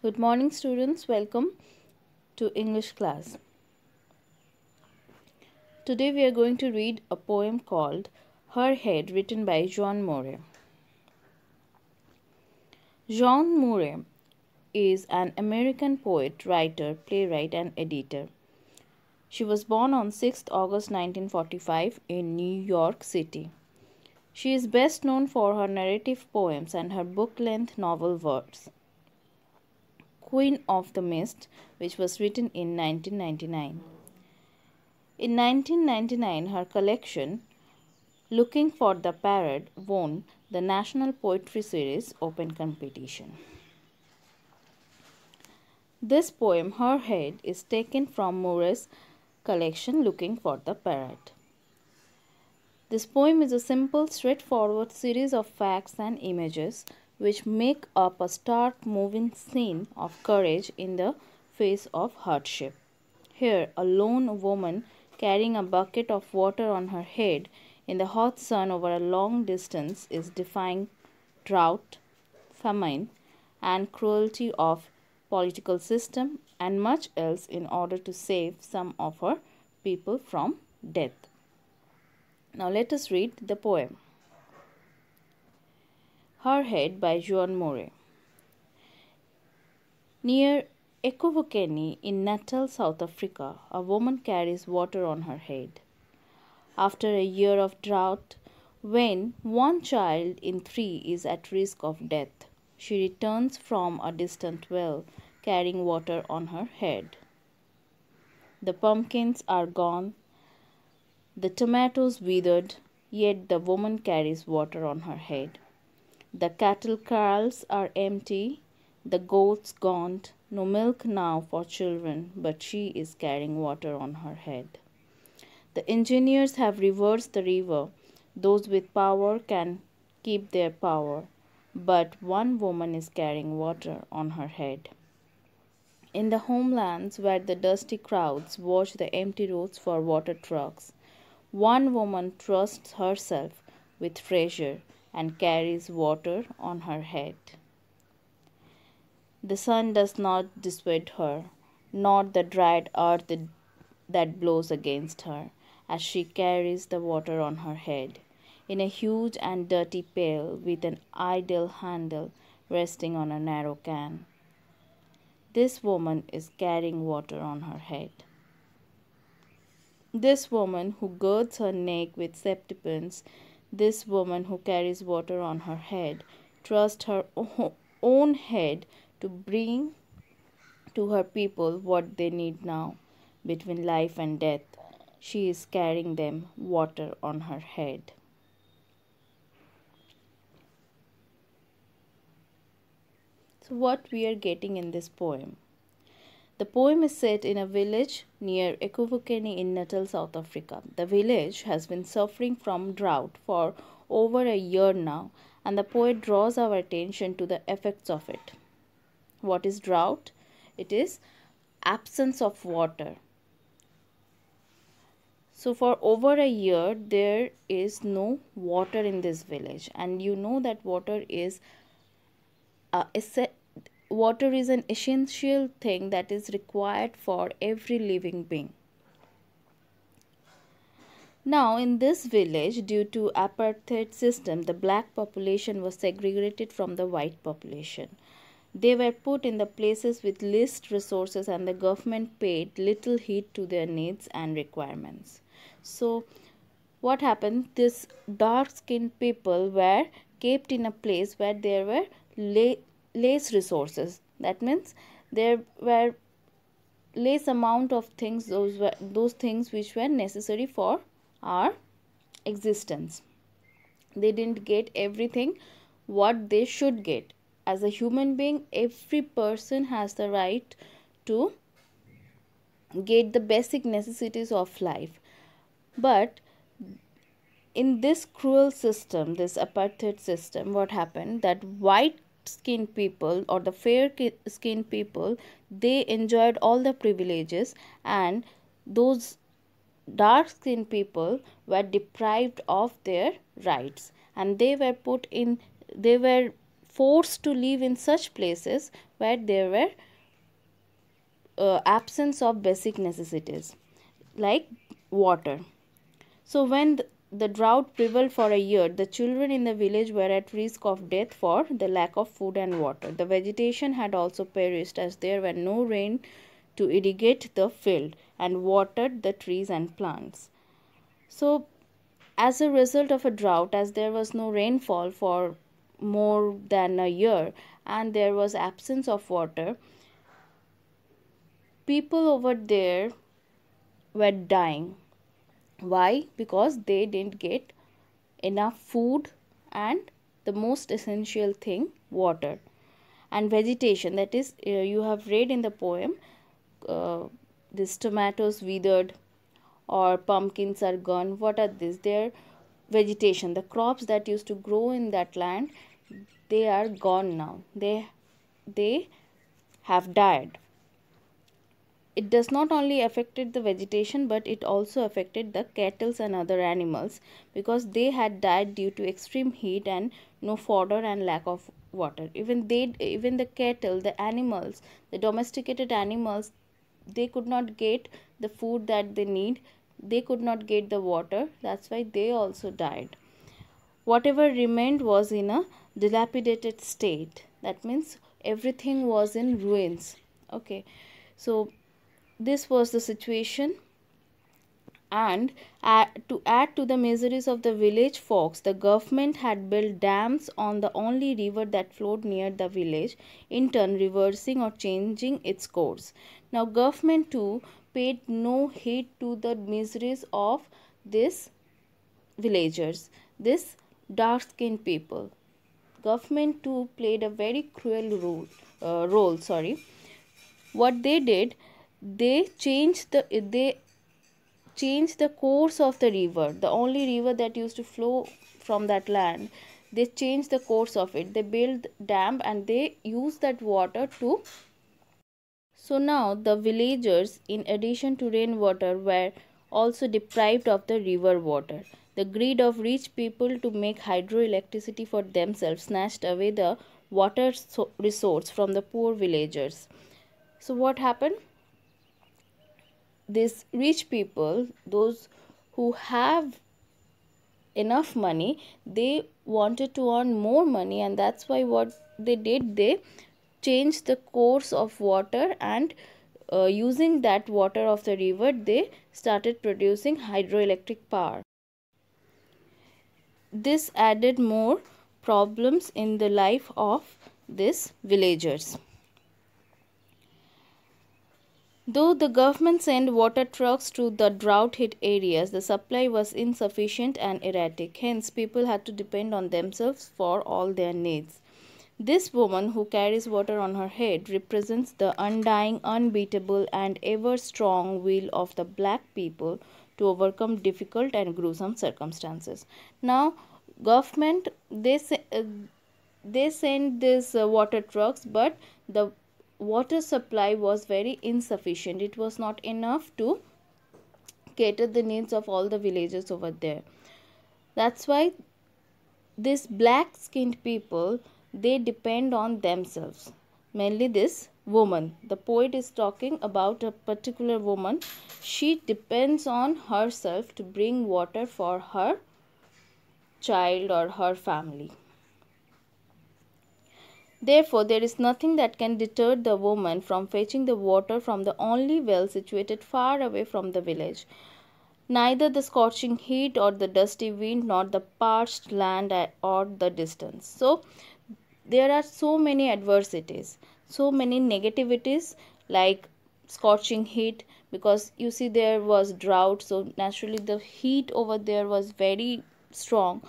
Good morning, students. Welcome to English class. Today we are going to read a poem called Her Head, written by Jean Moore. Jean Moore is an American poet, writer, playwright, and editor. She was born on 6th August 1945 in New York City. She is best known for her narrative poems and her book-length novel Words. Queen of the Mist, which was written in 1999. In 1999, her collection, Looking for the Parrot, won the National Poetry Series Open Competition. This poem, Her Head, is taken from Moore's collection, Looking for the Parrot. This poem is a simple, straightforward series of facts and images which make up a stark, moving scene of courage in the face of hardship. Here, a lone woman carrying a bucket of water on her head in the hot sun over a long distance is defying drought, famine, and cruelty of political system and much else in order to save some of her people from death. Now let us read the poem. Her Head by Jean Moore. Near Ekurhuleni in Natal, South Africa, a woman carries water on her head. After a year of drought, when one child in 3 is at risk of death, she returns from a distant well carrying water on her head. The pumpkins are gone, the tomatoes withered, yet the woman carries water on her head. The cattle kraals are empty, the goats gaunt, no milk now for children, but she is carrying water on her head. The engineers have reversed the river. Those with power can keep their power, but one woman is carrying water on her head. In the homelands where the dusty crowds watch the empty roads for water trucks, one woman trusts herself with treasure and carries water on her head. The sun does not dissuade her, nor the dried earth that blows against her, as she carries the water on her head, in a huge and dirty pail with an idle handle resting on a narrow can. This woman is carrying water on her head. This woman who girds her neck with safety pins, this woman who carries water on her head, trusts her own head to bring to her people what they need now, between life and death. She is carrying them water on her head. So what we are getting in this poem? The poem is set in a village near Ekurhuleni in Natal, South Africa. The village has been suffering from drought for over a year now, and the poet draws our attention to the effects of it. What is drought? It is absence of water. So for over a year there is no water in this village, and you know that water is an essential thing that is required for every living being. Now in this village, due to apartheid system, the black population was segregated from the white population. They were put in the places with least resources, and the government paid little heed to their needs and requirements. So what happened? These dark skinned people were kept in a place where there were less resources. That means there were less amount of things, those things which were necessary for our existence. They didn't get everything what they should get. As a human being, every person has the right to get the basic necessities of life. But in this cruel system, this apartheid system, what happened, that white skinned people or the fair skinned people, they enjoyed all the privileges, and those dark skinned people were deprived of their rights, and they were forced to live in such places where there were absence of basic necessities like water. So when the drought prevailed for a year, the children in the village were at risk of death for the lack of food and water. The vegetation had also perished as there were no rain to irrigate the field and water the trees and plants. So as a result of a drought, as there was no rainfall for more than a year and there was absence of water, people over there were dying. Why? Because they didn't get enough food and the most essential thing, water and vegetation. That is, you have read in the poem, these tomatoes withered or pumpkins are gone. What are these? They are vegetation. The crops that used to grow in that land, they are gone now. They have died. It does not only affected the vegetation, but it also affected the cattle and other animals, because they had died due to extreme heat and no fodder and lack of water. Even the cattle, the animals, the domesticated animals, they could not get the food that they need. They could not get the water. That's why they also died. Whatever remained was in a dilapidated state. That means everything was in ruins. Okay, so this was the situation. And to add to the miseries of the village folks, the government had built dams on the only river that flowed near the village, in turn reversing or changing its course. Now government too paid no heed to the miseries of these villagers, this dark skinned people. Government too played a very cruel role. What they did, they changed the course of the river, the only river that used to flow from that land. They changed the course of it. They built dam and they used that water to. So now the villagers, in addition to rainwater, were also deprived of the river water. The greed of rich people to make hydroelectricity for themselves snatched away the water resource from the poor villagers. So what happened? These rich people, those who have enough money, they wanted to earn more money, and that's why what they did, they changed the course of water, and using that water of the river, they started producing hydroelectric power. This added more problems in the life of these villagers. Though the government sent water trucks to the drought-hit areas, the supply was insufficient and erratic. Hence, people had to depend on themselves for all their needs. This woman who carries water on her head represents the undying, unbeatable, and ever-strong will of the black people to overcome difficult and gruesome circumstances. Now, government, they send these water trucks, but the water supply was very insufficient. It was not enough to cater the needs of all the villagers over there. That's why these black skinned people, they depend on themselves. Mainly this woman. The poet is talking about a particular woman. She depends on herself to bring water for her child or her family. Therefore, there is nothing that can deter the woman from fetching the water from the only well situated far away from the village. Neither the scorching heat or the dusty wind, nor the parched land or the distance. So, there are so many adversities, so many negativities, like scorching heat, because you see there was drought, so naturally the heat over there was very strong.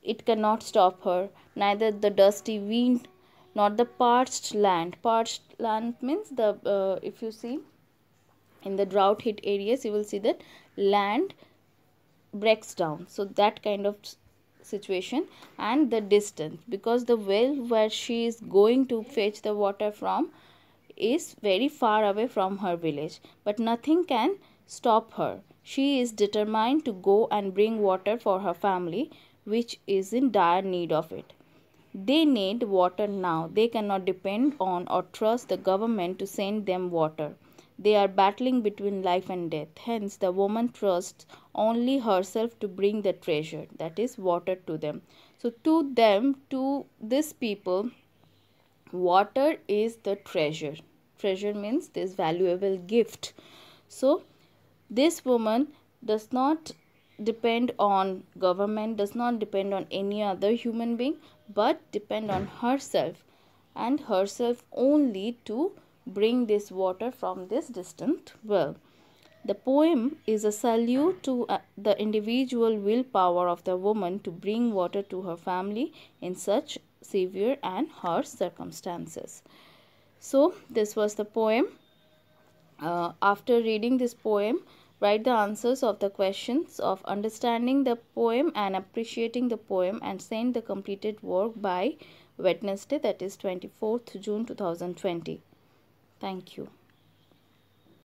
It cannot stop her. Neither the dusty wind nor the parched land. Parched land means the if you see in the drought hit areas, you will see that land breaks down. So that kind of situation. And the distance, because the well where she is going to fetch the water from is very far away from her village, but nothing can stop her. She is determined to go and bring water for her family, which is in dire need of it. They need water now. They cannot depend on or trust the government to send them water. They are battling between life and death. Hence, the woman trusts only herself to bring the treasure, that is, water to them. So, to them, to these people, water is the treasure. Treasure means this valuable gift. So, this woman does not depend on government, does not depend on any other human being, but depend on herself and herself only to bring this water from this distant well. The poem is a salute to the individual willpower of the woman to bring water to her family in such severe and harsh circumstances. So, this was the poem. After reading this poem, write the answers of the questions of understanding the poem and appreciating the poem, and send the completed work by Wednesday, that is 24th June 2020. Thank you.